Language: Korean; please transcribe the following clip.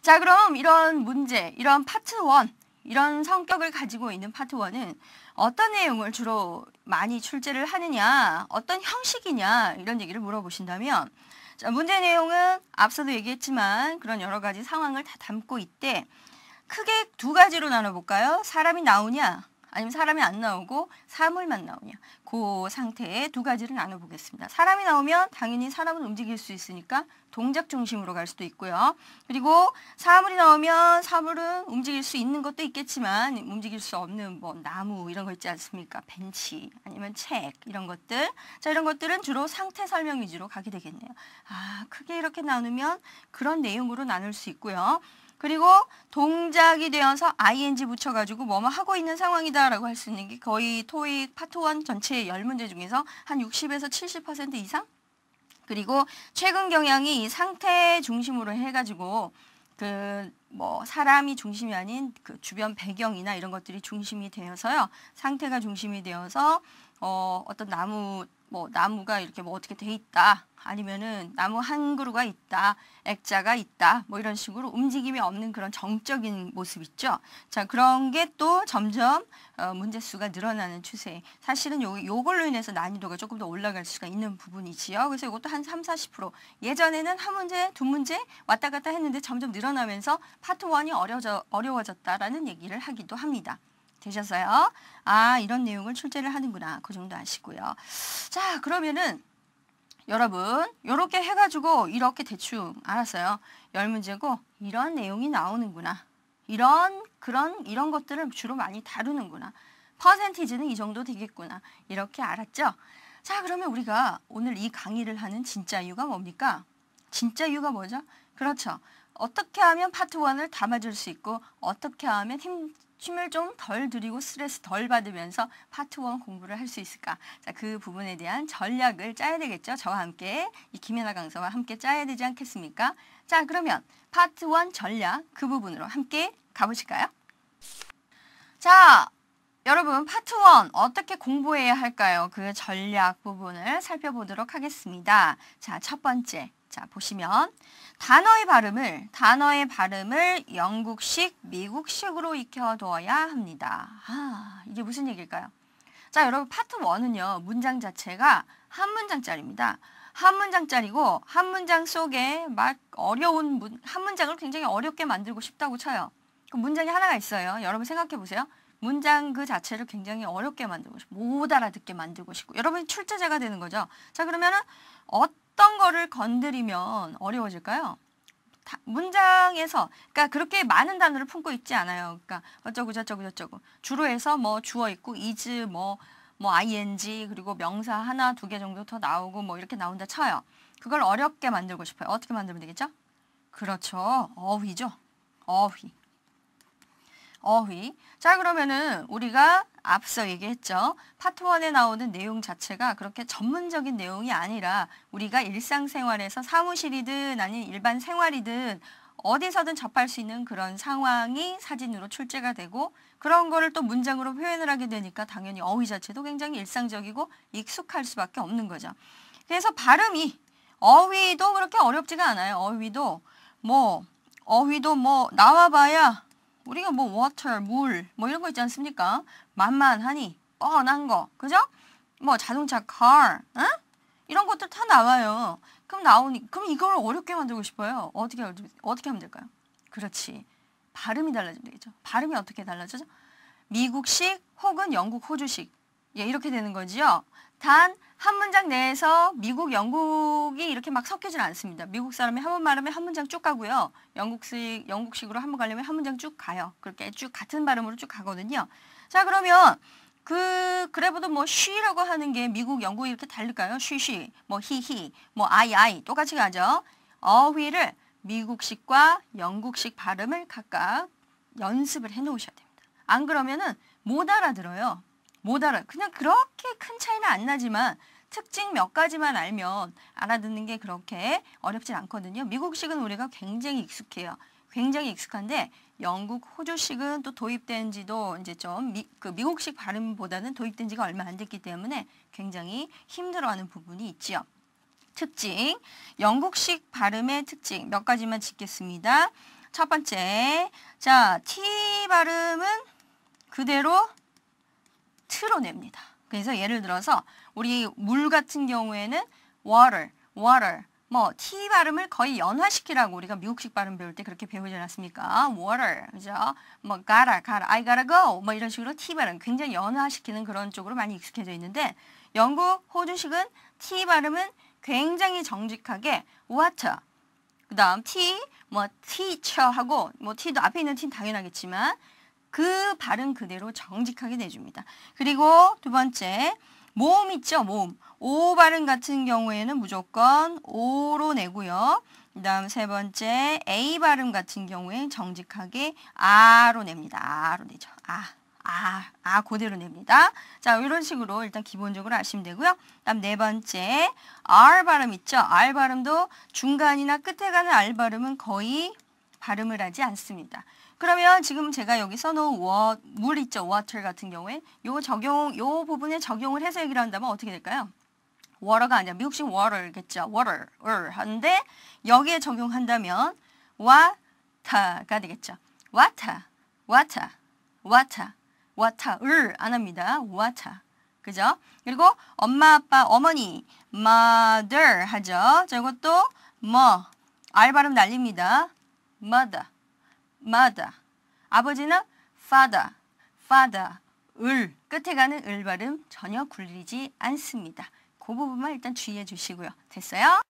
자, 그럼 이런 문제, 이런 파트 1, 이런 성격을 가지고 있는 파트 1은 어떤 내용을 주로 많이 출제를 하느냐, 어떤 형식이냐 이런 얘기를 물어보신다면 자, 문제 내용은 앞서도 얘기했지만 그런 여러 가지 상황을 다 담고 있대. 크게 두 가지로 나눠볼까요? 사람이 나오냐 아니면 사람이 안 나오고 사물만 나오냐. 그 상태의 두 가지를 나눠보겠습니다. 사람이 나오면 당연히 사람은 움직일 수 있으니까 동작 중심으로 갈 수도 있고요. 그리고 사물이 나오면 사물은 움직일 수 있는 것도 있겠지만 움직일 수 없는 뭐 나무 이런 거 있지 않습니까? 벤치 아니면 책 이런 것들. 자, 이런 것들은 주로 상태 설명 위주로 가게 되겠네요. 아, 크게 이렇게 나누면 그런 내용으로 나눌 수 있고요. 그리고 동작이 되어서 ing 붙여가지고 뭐뭐 하고 있는 상황이다라고 할 수 있는 게 거의 토익 파트 1 전체 10문제 중에서 한 60에서 70% 이상? 그리고 최근 경향이 이 상태 중심으로 해가지고 그 뭐 사람이 중심이 아닌 그 주변 배경이나 이런 것들이 중심이 되어서요. 상태가 중심이 되어서 어떤 나무가 이렇게 뭐 어떻게 돼 있다. 아니면은 나무 한 그루가 있다. 액자가 있다. 뭐 이런 식으로 움직임이 없는 그런 정적인 모습 있죠. 자, 그런 게 또 점점 문제 수가 늘어나는 추세. 사실은 요걸로 인해서 난이도가 조금 더 올라갈 수가 있는 부분이지요. 그래서 이것도 한 30-40%. 예전에는 한 문제, 두 문제 왔다 갔다 했는데 점점 늘어나면서 파트 1이 어려워졌다라는 얘기를 하기도 합니다. 되셨어요? 아, 이런 내용을 출제를 하는구나. 그 정도 아시고요. 자, 그러면은 여러분 요렇게 해가지고 이렇게 대충 알았어요. 10문제고 이런 내용이 나오는구나. 이런 것들을 주로 많이 다루는구나. 퍼센티지는 이 정도 되겠구나. 이렇게 알았죠? 자, 그러면 우리가 오늘 이 강의를 하는 진짜 이유가 뭡니까? 진짜 이유가 뭐죠? 그렇죠. 어떻게 하면 파트 1을 담아줄 수 있고 어떻게 하면 힘을 좀 덜 들이고 스트레스 덜 받으면서 파트 1 공부를 할 수 있을까? 자, 그 부분에 대한 전략을 짜야 되겠죠. 저와 함께 이 김혜나 강사와 함께 짜야 되지 않겠습니까? 자, 그러면 파트 1 전략 그 부분으로 함께 가보실까요? 자, 여러분 파트 1 어떻게 공부해야 할까요? 그 전략 부분을 살펴보도록 하겠습니다. 자, 첫 번째. 자, 보시면 단어의 발음을 영국식, 미국식으로 익혀두어야 합니다. 아, 이게 무슨 얘기일까요? 자, 여러분 파트 1은요. 문장 자체가 한 문장짜리입니다. 한 문장짜리고 한 문장 속에 막 한 문장을 굉장히 어렵게 만들고 싶다고 쳐요. 그 문장이 하나가 있어요. 여러분 생각해 보세요. 문장 그 자체를 굉장히 어렵게 만들고 싶고 못 알아듣게 만들고 싶고 여러분이 출제자가 되는 거죠. 자, 그러면은 어떤 거를 건드리면 어려워질까요? 문장에서 그러니까 그렇게 많은 단어를 품고 있지 않아요. 그러니까 어쩌고 저쩌고 주로 해서 뭐 주어 있고 is 뭐 ing 그리고 명사 하나 두 개 정도 더 나오고 뭐 이렇게 나온다 쳐요. 그걸 어렵게 만들고 싶어요. 어떻게 만들면 되겠죠? 그렇죠. 어휘죠. 어휘. 자, 그러면은 우리가 앞서 얘기했죠. 파트 1에 나오는 내용 자체가 그렇게 전문적인 내용이 아니라 우리가 일상생활에서 사무실이든 아니면 일반 생활이든 어디서든 접할 수 있는 그런 상황이 사진으로 출제가 되고 그런 거를 또 문장으로 표현을 하게 되니까 당연히 어휘 자체도 굉장히 일상적이고 익숙할 수밖에 없는 거죠. 그래서 어휘도 그렇게 어렵지가 않아요. 어휘도 나와봐야 우리가 water, 물, 이런 거 있지 않습니까? 만만하니, 뻔한 거, 그죠? 자동차, car, 이런 것들 다 나와요. 그럼 이걸 어렵게 만들고 싶어요. 어떻게 하면 될까요? 그렇지. 발음이 달라지면 되겠죠. 발음이 어떻게 달라지죠? 미국식 혹은 영국, 호주식. 예, 이렇게 되는 거지요. 단, 한 문장 내에서 미국, 영국이 이렇게 막 섞이질 않습니다. 미국 사람이 한 번 말하면 한 문장 쭉 가고요. 영국식으로 한 번 가려면 한 문장 쭉 가요. 그렇게 쭉 같은 발음으로 쭉 가거든요. 자, 그러면 그래도 she라고 하는 게 미국, 영국 이렇게 다를까요? she, he, I 똑같이 가죠. 어휘를 미국식과 영국식 발음을 각각 연습을 해 놓으셔야 됩니다. 안 그러면은 못 알아들어요. 그냥 그렇게 큰 차이는 안 나지만 특징 몇 가지만 알면 알아듣는 게 그렇게 어렵진 않거든요. 미국식은 우리가 굉장히 익숙해요. 굉장히 익숙한데 영국, 호주식은 또 도입된 지도 이제 좀 미국식 발음보다는 도입된 지가 얼마 안 됐기 때문에 굉장히 힘들어하는 부분이 있지요. 특징, 영국식 발음의 특징 몇 가지만 짚겠습니다. 첫 번째. 자, T 발음은 그대로 트로 냅니다. 그래서 예를 들어서 우리 물 같은 경우에는 water, water. 뭐 T 발음을 거의 연화시키라고 우리가 미국식 발음 배울 때 그렇게 배우지 않았습니까? water, 그죠? 뭐 gotta, I gotta go. 뭐 이런 식으로 T 발음 굉장히 연화시키는 그런 쪽으로 많이 익숙해져 있는데 영국, 호주식은 T 발음은 굉장히 정직하게 water. 그다음 T, 뭐 teacher하고 뭐 T도 앞에 있는 T는 당연하겠지만 그 발음 그대로 정직하게 내줍니다. 그리고 두 번째, 모음 있죠? 모음. O 발음 같은 경우에는 무조건 O로 내고요. 그 다음 세 번째, A 발음 같은 경우에 정직하게 A로 냅니다. A로 내죠. 그대로 냅니다. 자, 이런 식으로 일단 기본적으로 아시면 되고요. 그다음 네 번째, R 발음 있죠? R 발음도 중간이나 끝에 가는 R 발음은 거의 발음을 하지 않습니다. 그러면 지금 제가 여기 써놓은 물 있죠? water 같은 경우에 요 부분에 적용을 해서 얘기를 한다면 어떻게 될까요? water가 아니라 미국식 water겠죠? water 하는데 여기에 적용한다면 water가 되겠죠? water 안 합니다. water. 그죠? 그리고 엄마, 아빠, 어머니 mother 하죠? 자, 이것도 R 발음 날립니다. mother. 아버지는 father. 끝에 가는 을 발음 전혀 굴리지 않습니다. 그 부분만 일단 주의해 주시고요. 됐어요?